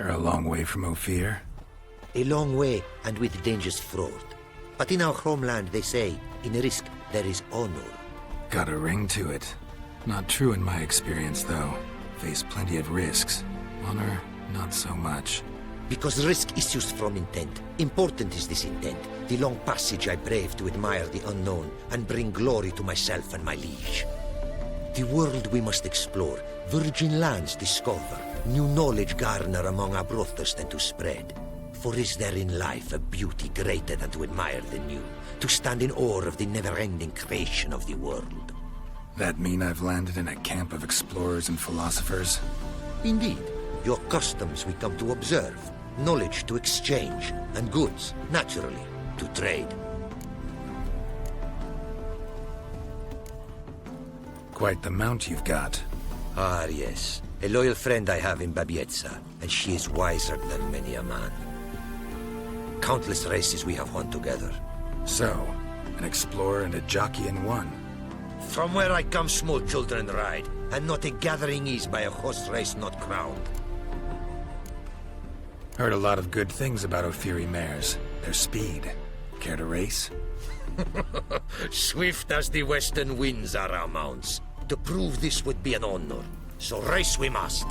You're a long way from Ophir. A long way, and with dangers fraught. But in our homeland, they say, in risk there is honor. Got a ring to it. Not true in my experience, though. Face plenty of risks. Honor, not so much. Because risk issues from intent. Important is this intent. The long passage I brave to admire the unknown and bring glory to myself and my liege. The world we must explore, virgin lands discover, new knowledge garner among our brothers than to spread. For is there in life a beauty greater than to admire the new, to stand in awe of the never-ending creation of the world? That mean I've landed in a camp of explorers and philosophers? Indeed. Your customs we come to observe, knowledge to exchange, and goods, naturally, to trade. Quite the mount you've got. Ah, yes. A loyal friend I have in Babietza, and she is wiser than many a man. Countless races we have won together. So, an explorer and a jockey in one. From where I come, small children ride, and not a gathering is by a horse race not crowned. Heard a lot of good things about Ophiri mares. Their speed. Care to race? Swift as the western winds are our mounts. To prove this would be an honor. So race we must.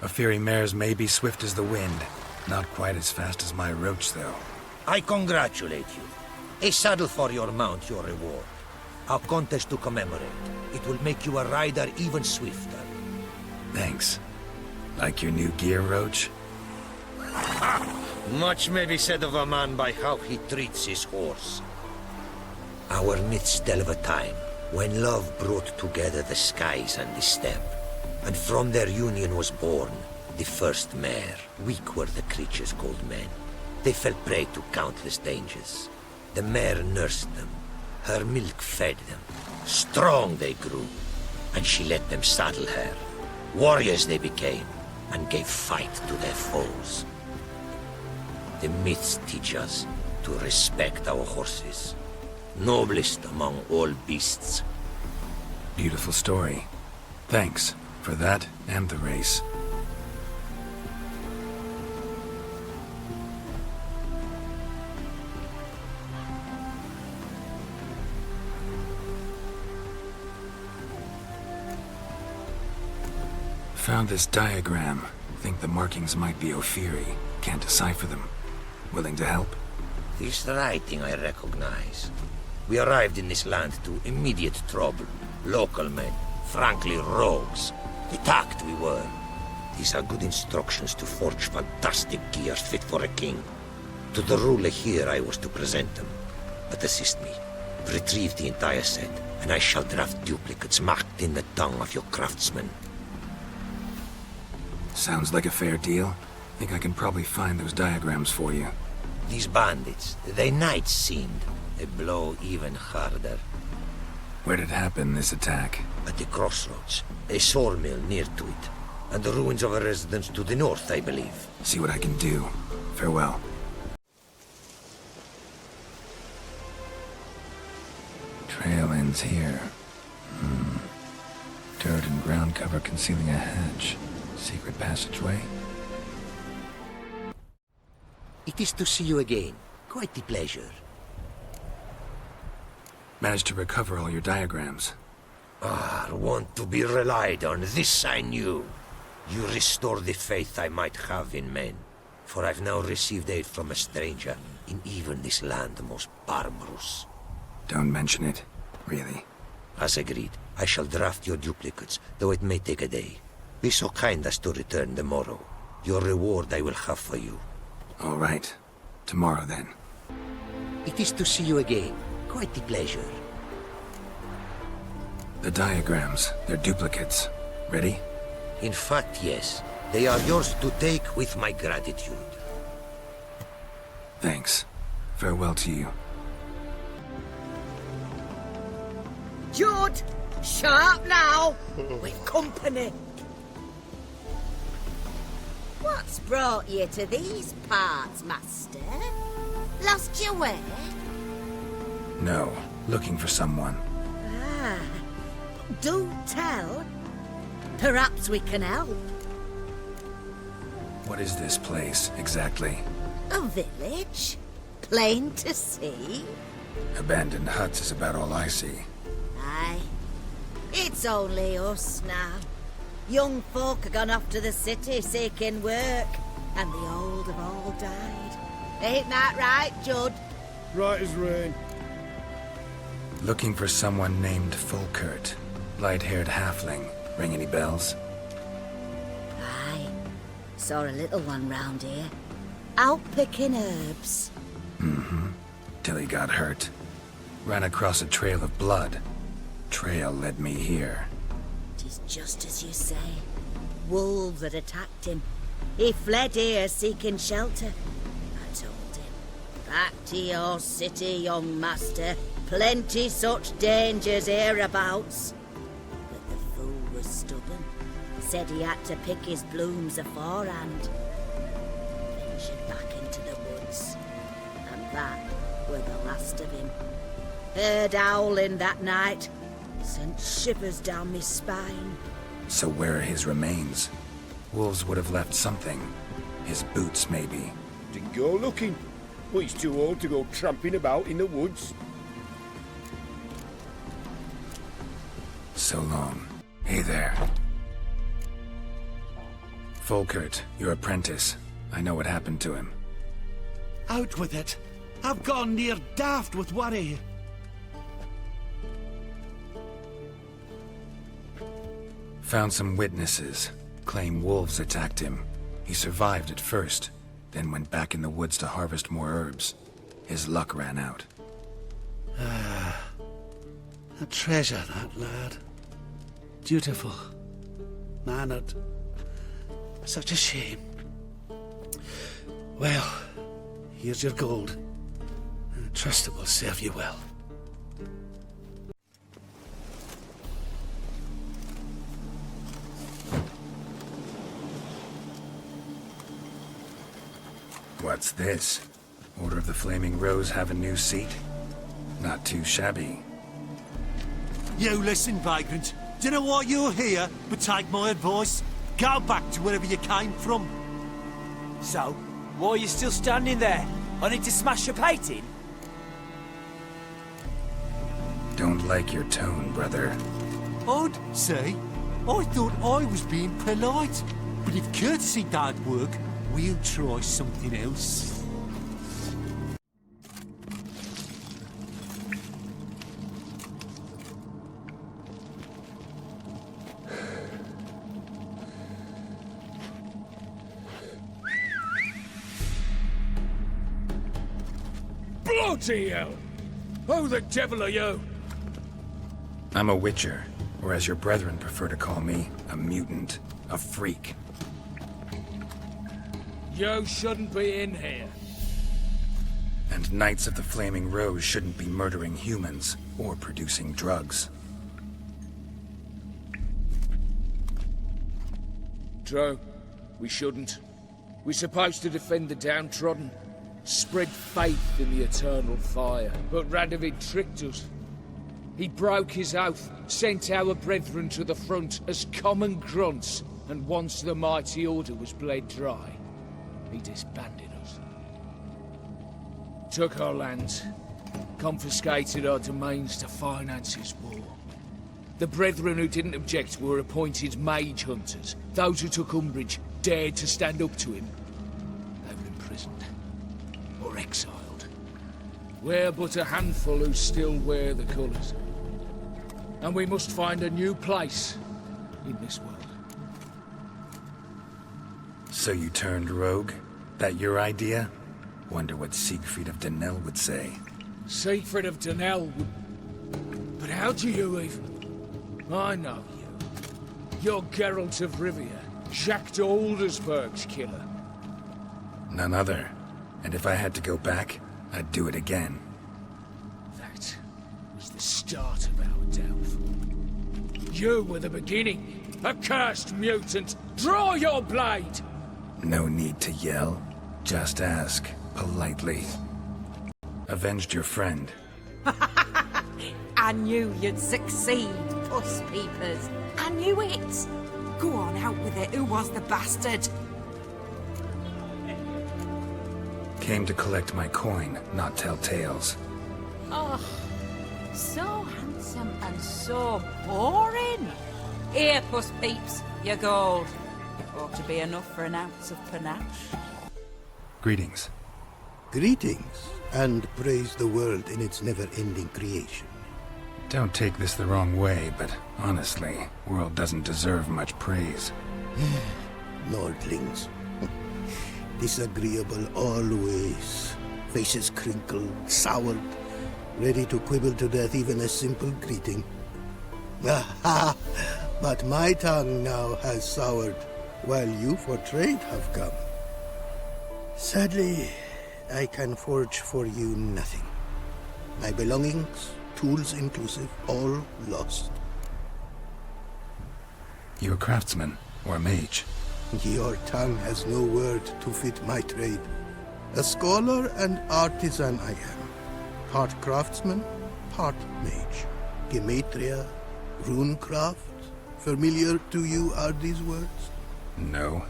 Ophiri mares may be swift as the wind. Not quite as fast as my roach, though. I congratulate you. A saddle for your mount, your reward. Our contest to commemorate. It will make you a rider even swifter. Thanks. Like your new gear, Roach? Much may be said of a man by how he treats his horse. Our myths tell of a time when love brought together the skies and the steppe, and from their union was born the first mare. Weak were the creatures called men. They fell prey to countless dangers. The mare nursed them. Her milk fed them. Strong they grew, and she let them saddle her. Warriors they became, and gave fight to their foes. The myths teach us to respect our horses, noblest among all beasts. Beautiful story. Thanks for that and the race. Found this diagram. Think the markings might be Ophiri. Can't decipher them. Willing to help? This writing I recognize. We arrived in this land to immediate trouble. Local men, frankly rogues. Attacked we were. These are good instructions to forge fantastic gears fit for a king. To the ruler here I was to present them. But assist me. Retrieve the entire set, and I shall draft duplicates marked in the tongue of your craftsmen. Sounds like a fair deal. Think I can probably find those diagrams for you. These bandits, they knights seemed. They blow even harder. Where did it happen, this attack? At the crossroads. A sawmill near to it. And the ruins of a residence to the north, I believe. See what I can do. Farewell. Trail ends here. Dirt and ground cover concealing a hatch. Secret passageway? It is to see you again. Quite the pleasure. Managed to recover all your diagrams. Want to be relied on, this I knew. You restore the faith I might have in men. For I've now received aid from a stranger in even this land most barbarous. Don't mention it. Really. As agreed, I shall draft your duplicates, though it may take a day. Be so kind as to return tomorrow. Your reward I will have for you. All right. Tomorrow, then. It is to see you again. Quite the pleasure. The diagrams, they're duplicates. Ready? In fact, yes. They are yours to take with my gratitude. Thanks. Farewell to you. Jude! Shut up now! We've company. What's brought you to these parts, master? Lost your way? No, looking for someone. Ah, do tell. Perhaps we can help. What is this place, exactly? A village? Plain to see? Abandoned huts is about all I see. Aye. It's only us now. Young folk have gone off to the city seeking work, and the old have all died. Ain't that right, Judd? Right as rain. Looking for someone named Fulkert. Light-haired halfling. Ring any bells? Aye. Saw a little one round here. Out picking herbs. Mm-hmm. Till he got hurt. Ran across a trail of blood. Trail led me here. 'Tis just as you say. Wolves had attacked him. He fled here seeking shelter. I told him, back to your city, young master. Plenty such dangers hereabouts. But the fool was stubborn. Said he had to pick his blooms aforehand. Ventured back into the woods. And that were the last of him. Heard howling that night. Sent shivers down my spine. So where are his remains? Wolves would have left something. His boots, maybe. Didn't go looking. Well, he's too old to go tramping about in the woods. So long. Hey there. Fulkert, your apprentice. I know what happened to him. Out with it. I've gone near daft with worry. Found some witnesses. Claim wolves attacked him. He survived at first, then went back in the woods to harvest more herbs. His luck ran out. A treasure, that lad. Dutiful. Mannered. Such a shame. Well, here's your gold. I trust it will serve you well. What's this? Order of the Flaming Rose have a new seat? Not too shabby. You listen, vagrant. Dunno why you're here, but take my advice. Go back to wherever you came from. So, why are you still standing there? I need to smash your painting? Don't like your tone, brother. I'd say. I thought I was being polite. But if courtesy don't work, we'll try something else. Bloody hell! Who the devil are you? I'm a witcher, or as your brethren prefer to call me, a mutant, a freak. You shouldn't be in here. And Knights of the Flaming Rose shouldn't be murdering humans or producing drugs. True. We shouldn't. We're supposed to defend the downtrodden. Spread faith in the eternal fire. But Radovid tricked us. He broke his oath, sent our brethren to the front as common grunts, and once the mighty order was bled dry, he disbanded us. Took our lands, confiscated our domains to finance his war. The brethren who didn't object were appointed mage hunters. Those who took umbrage dared to stand up to him. They were imprisoned or exiled. We're but a handful who still wear the colours. And we must find a new place in this world. So you turned rogue? That your idea? Wonder what Siegfried of Denel would say. Siegfried of Denel would... But how do you even... I know you. You're Geralt of Rivia, Jacques de Aldersberg's killer. None other. And if I had to go back, I'd do it again. That was the start of our downfall. You were the beginning. Accursed mutant! Draw your blade! No need to yell. Just ask, politely. Avenged your friend. I knew you'd succeed, Puss Peepers. I knew it. Go on, out with it. Who was the bastard? Came to collect my coin, not tell tales. Oh, so handsome and so boring. Here, Puss Peeps, your gold. Ought to be enough for an ounce of panache. Greetings. Greetings, and praise the world in its never-ending creation. Don't take this the wrong way, but honestly, world doesn't deserve much praise. Nordlings. Disagreeable always. Faces crinkled, soured, ready to quibble to death even a simple greeting. Aha! But my tongue now has soured, while you for trade have come. Sadly, I can forge for you nothing. My belongings, tools inclusive, all lost. You a craftsman, or a mage? Your tongue has no word to fit my trade. A scholar and artisan I am. Part craftsman, part mage. Gematria, runecraft. Familiar to you are these words? No.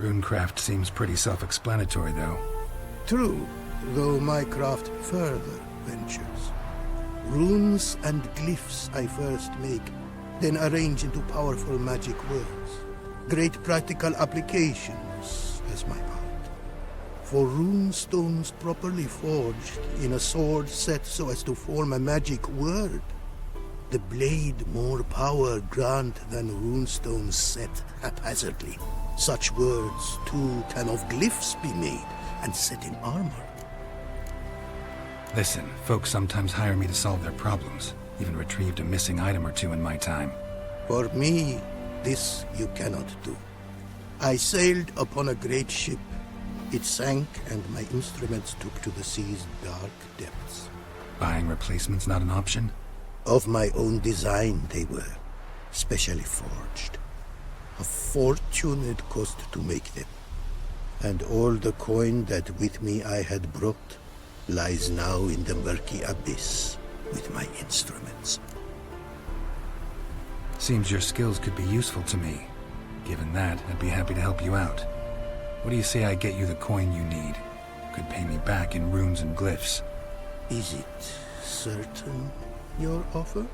Runecraft seems pretty self-explanatory, though. True, though my craft further ventures. Runes and glyphs I first make, then arrange into powerful magic words. Great practical applications as my part. For rune stones properly forged in a sword set so as to form a magic word. The blade more power grant than runestones set haphazardly. Such words, too, can of glyphs be made and set in armor. Listen, folks sometimes hire me to solve their problems. Even retrieved a missing item or two in my time. For me, this you cannot do. I sailed upon a great ship. It sank, and my instruments took to the sea's dark depths. Buying replacements not an option? Of my own design they were, specially forged. A fortune it cost to make them. And all the coin that with me I had brought lies now in the murky abyss with my instruments. Seems your skills could be useful to me. Given that, I'd be happy to help you out. What do you say I get you the coin you need? Could pay me back in runes and glyphs. Is it certain, your offer?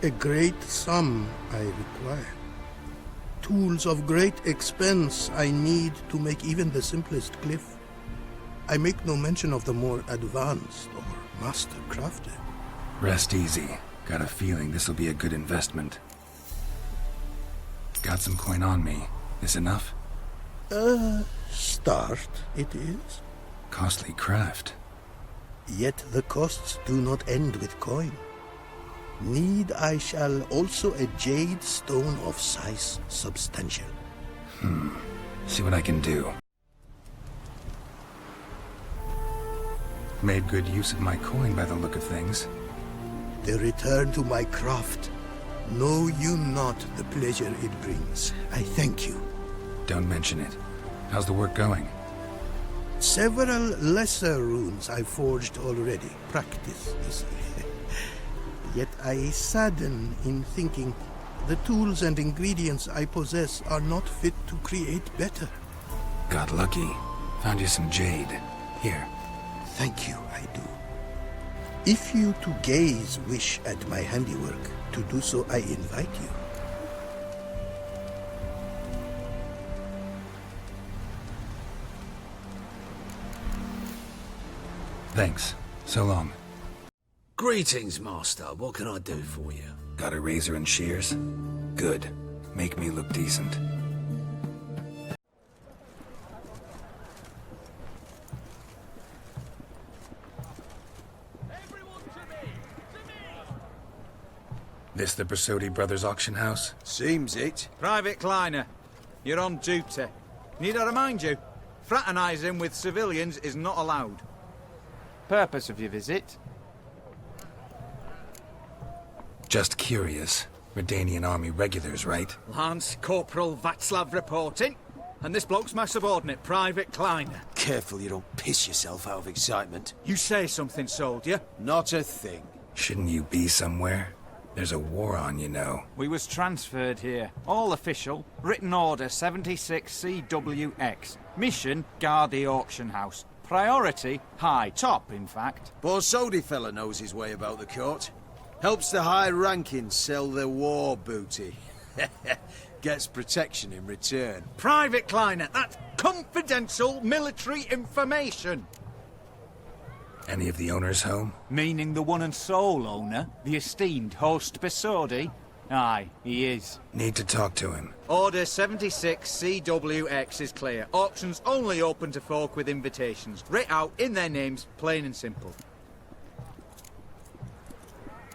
A great sum I require. Tools of great expense I need to make even the simplest glyph. I make no mention of the more advanced or master-crafted. Rest easy. Got a feeling this'll be a good investment. Got some coin on me. This enough? Start it is. Costly craft. Yet the costs do not end with coin. Need I shall also a jade stone of size substantial. See what I can do. Made good use of my coin by the look of things. The return to my craft. Know you not the pleasure it brings. I thank you. Don't mention it. How's the work going? Several lesser runes I forged already. Practice, you see. Yet I sadden in thinking the tools and ingredients I possess are not fit to create better. Got lucky. Found you some jade. Here. Thank you, I do. If you to gaze wish at my handiwork, to do so I invite you. Thanks. So long. Greetings, Master. What can I do for you? Got a razor and shears? Good. Make me look decent. This the Brasodi Brothers auction house? Seems it. Private Kleiner, you're on duty. Need I remind you, fraternising with civilians is not allowed. Purpose of your visit? Just curious. Redanian army regulars, right? Lance Corporal Václav reporting. And this bloke's my subordinate, Private Kleiner. Careful you don't piss yourself out of excitement. You say something, soldier. Not a thing. Shouldn't you be somewhere? There's a war on, you know. We was transferred here. All official. Written order 76 CWX. Mission, guard the auction house. Priority, high. Top, in fact. Borsodi fella knows his way about the court. Helps the high-rankings sell their war booty. Gets protection in return. Private Kleiner, that's confidential military information. Any of the owners home? Meaning the one and sole owner, the esteemed host Besodi? Aye, he is. Need to talk to him. Order 76 CWX is clear. Auctions only open to folk with invitations. Writ out in their names, plain and simple.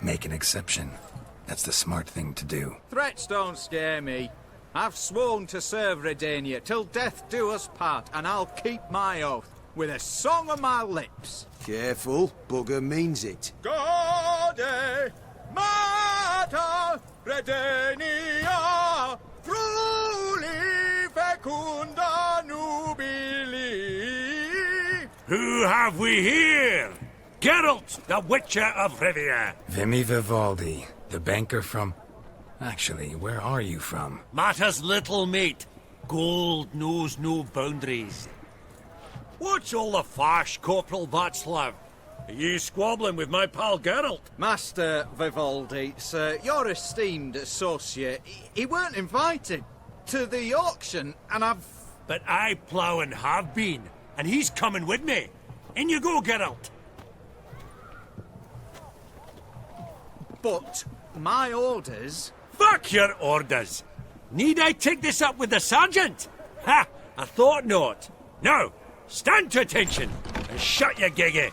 Make an exception. That's the smart thing to do. Threats don't scare me. I've sworn to serve Redania till death do us part, and I'll keep my oath with a song on my lips. Careful, bugger means it. Gaude Mater Redania Fruli Fecunda Nubili. Who have we here? Geralt, the Witcher of Rivia. Vimy Vivaldi, the banker from... Actually, where are you from? Matters little, mate. Gold knows no boundaries. What's all the fash, Corporal Václav? Are you squabbling with my pal Geralt? Master Vivaldi, sir, your esteemed associate, he weren't invited to the auction, and I've... But I plough and have been, and he's coming with me. In you go, Geralt. But my orders... Fuck your orders! Need I take this up with the sergeant? Ha! I thought not. Now, stand to attention and shut your giggy.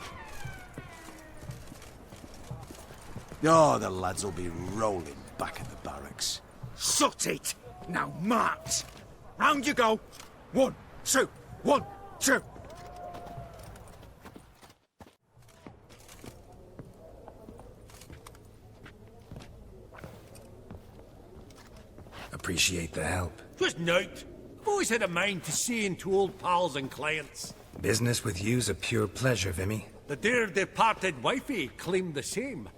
Oh, the lads will be rolling back at the barracks. Sut it! Now march! Round you go! 1, 2, 1, 2! Appreciate the help. Just note, I've always had a mind to see into old pals and clients. Business with you's a pure pleasure, Vimy. The dear departed wifey claimed the same.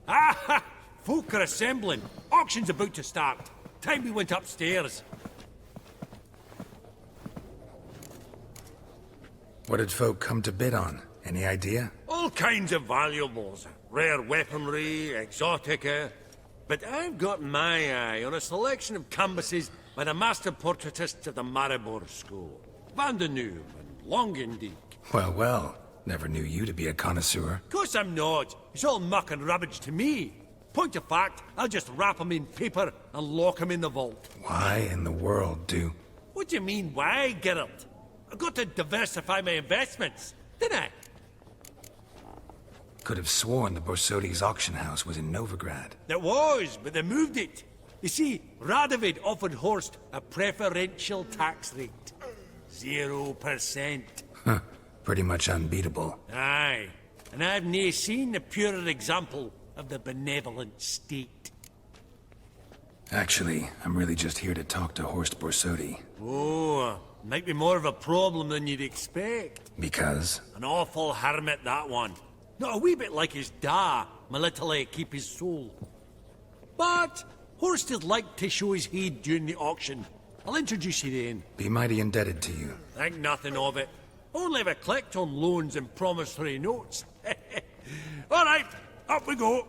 Ah ha! Folk are assembling. Auction's about to start. Time we went upstairs. What did folk come to bid on? Any idea? All kinds of valuables. Rare weaponry, exotica. But I've got my eye on a selection of canvases by the master portraitists of the Maribor School. Van de Neuve and Longendijk. Well, well. Never knew you to be a connoisseur. Course I'm not. It's all muck and rubbish to me. Point of fact, I'll just wrap 'em in paper and lock 'em in the vault. Why in the world do... What do you mean, why, Geralt? I've got to diversify my investments, didn't I? Could have sworn the Borsodi's auction house was in Novigrad. It was, but they moved it. You see, Radovid offered Horst a preferential tax rate. 0%. Huh. Pretty much unbeatable. Aye. And I've nae seen a purer example of the benevolent state. Actually, I'm really just here to talk to Horst Borsodi. Oh, might be more of a problem than you'd expect. Because? An awful hermit, that one. Not a wee bit like his da, Melitele keep his soul. But Horst is like to show his head during the auction. I'll introduce you then. Be mighty indebted to you. Think nothing of it. Only ever collect on loans and promissory notes. All right, up we go.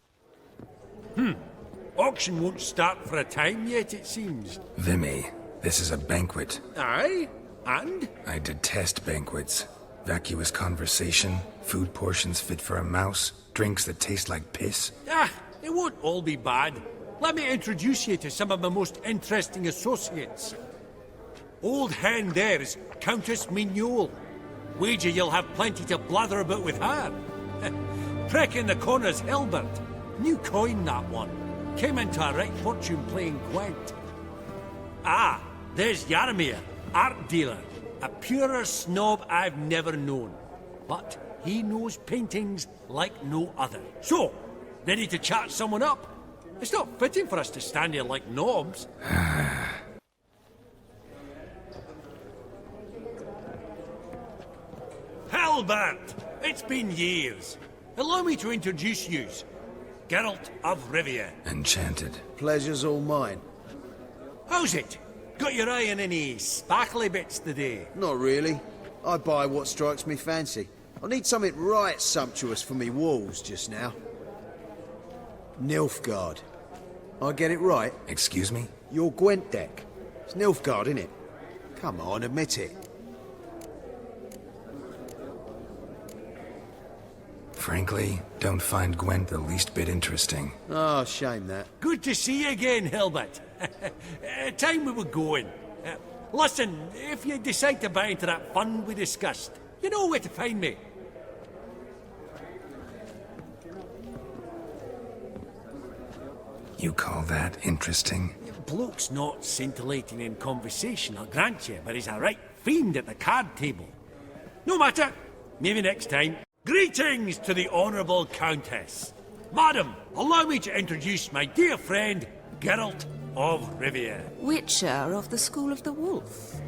Auction won't start for a time yet, it seems. Vimy, this is a banquet. Aye, and? I detest banquets. Vacuous conversation, food portions fit for a mouse, drinks that taste like piss. Ah, it won't all be bad. Let me introduce you to some of my most interesting associates. Old hand there is Countess Mignol. Wager you'll have plenty to blather about with her. Prick in the corner's Hilbert. New coin, that one. Came into a right fortune playing Gwent. Ah, there's Yarmir, art dealer. A purer snob I've never known. But he knows paintings like no other. So, ready to chat someone up? It's not fitting for us to stand here like knobs. Hilbert! It's been years. Allow me to introduce yous. Geralt of Rivia. Enchanted. Pleasure's all mine. How's it? Got your eye on any sparkly bits today? Not really. I buy what strikes me fancy. I need something right sumptuous for me walls just now. Nilfgaard. I get it right? Excuse me? Your Gwent deck. It's Nilfgaard, innit? Come on, admit it. Frankly, don't find Gwent the least bit interesting. Oh, shame that. Good to see you again, Hilbert. Time we were going. Listen, if you decide to buy into that fund we discussed, you know where to find me. You call that interesting? Bloke's not scintillating in conversation, I'll grant you, but he's a right fiend at the card table. No matter, maybe next time. Greetings to the Honourable Countess. Madam, allow me to introduce my dear friend, Geralt of Rivia. Witcher of the School of the Wolf.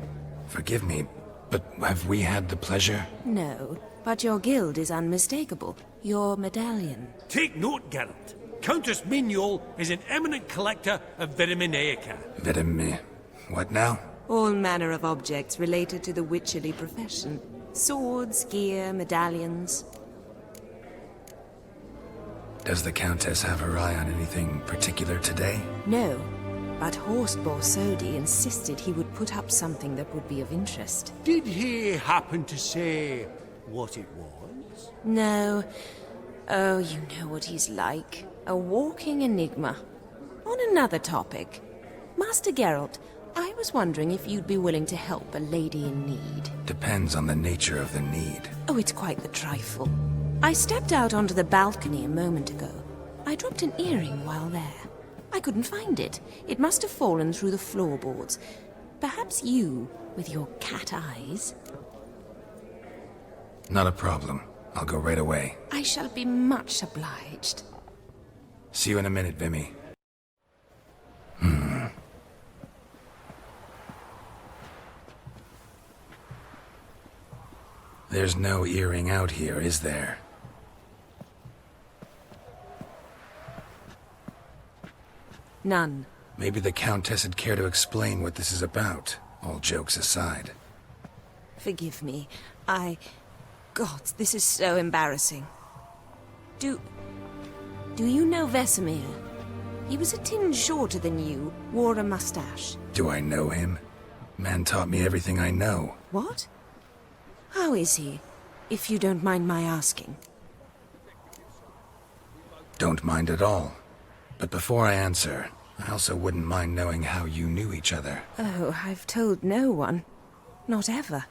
Forgive me, but have we had the pleasure? No, but your guild is unmistakable. Your medallion. Take note, Geralt. Countess Mignol is an eminent collector of Vitaminaica. What now? All manner of objects related to the witcherly profession. Swords, gear, medallions. Does the Countess have her eye on anything particular today? No, but Horst Borsodi insisted he would put up something that would be of interest. Did he happen to say what it was? No. Oh, you know what he's like. A walking enigma. On another topic, Master Geralt, I was wondering if you'd be willing to help a lady in need. Depends on the nature of the need. Oh, it's quite the trifle. I stepped out onto the balcony a moment ago. I dropped an earring while there. I couldn't find it. It must have fallen through the floorboards. Perhaps you, with your cat eyes. Not a problem. I'll go right away. I shall be much obliged. See you in a minute, Vimy. There's no earring out here, is there? None. Maybe the Countess would care to explain what this is about, all jokes aside. Forgive me. God, this is so embarrassing. Do you know Vesemir? He was a tinge shorter than you, wore a mustache. Do I know him? Man taught me everything I know. What? How is he, if you don't mind my asking? Don't mind at all. But before I answer, I also wouldn't mind knowing how you knew each other. Oh, I've told no one. Not ever.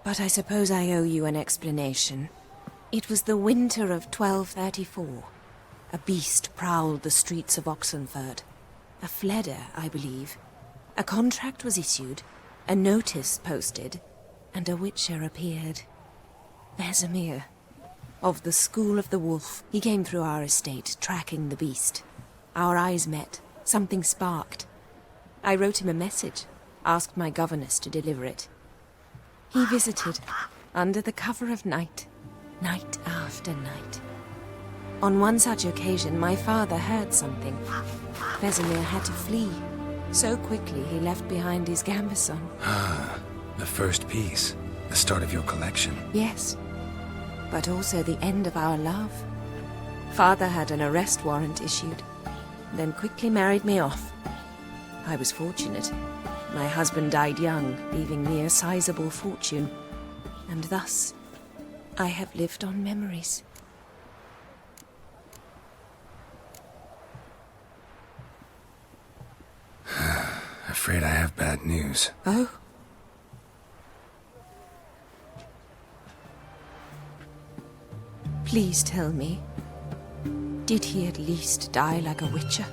But I suppose I owe you an explanation. It was the winter of 1234. A beast prowled the streets of Oxenford. A fleder, I believe. A contract was issued, a notice posted, and a witcher appeared. Vesemir, of the School of the Wolf. He came through our estate, tracking the beast. Our eyes met. Something sparked. I wrote him a message, asked my governess to deliver it. He visited, under the cover of night, night after night. On one such occasion, my father heard something. Vesemir had to flee. So quickly, he left behind his gambeson. Ah, the first piece. The start of your collection. Yes, but also the end of our love. Father had an arrest warrant issued, then quickly married me off. I was fortunate. My husband died young, leaving me a sizable fortune. And thus, I have lived on memories. Afraid I have bad news. Oh? Please tell me, did he at least die like a witcher?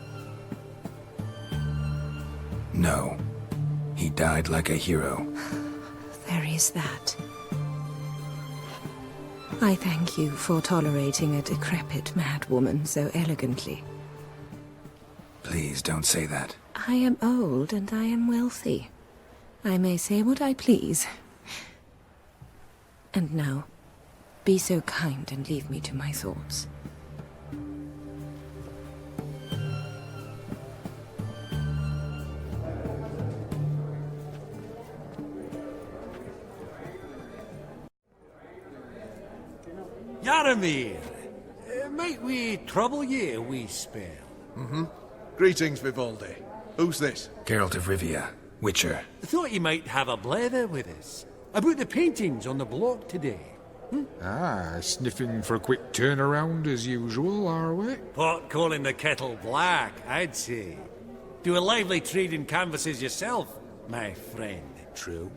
No. He died like a hero. There is that. I thank you for tolerating a decrepit madwoman so elegantly. Please don't say that. I am old and I am wealthy. I may say what I please. And now, be so kind and leave me to my thoughts. Yaramir, might we trouble ye a wee spell? Mm-hmm. Greetings, Vivaldi. Who's this? Geralt of Rivia, Witcher. Thought you might have a blather with us. About the paintings on the block today. Ah, sniffing for a quick turnaround as usual, are we? Pot calling the kettle black, I'd say. Do a lively trade in canvases yourself, my friend. True.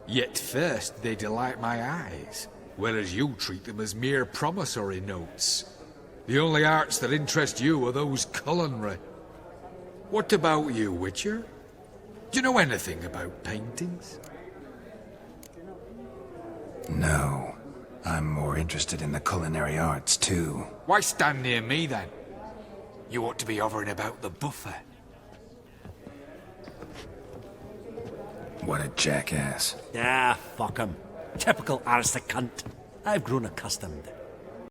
Yet first they delight my eyes, whereas you treat them as mere promissory notes. The only arts that interest you are those culinary. What about you, Witcher? Do you know anything about paintings? No. I'm more interested in the culinary arts, too. Why stand near me, then? You ought to be hovering about the buffet. What a jackass. Ah, fuck him. Typical aristocrat. I've grown accustomed.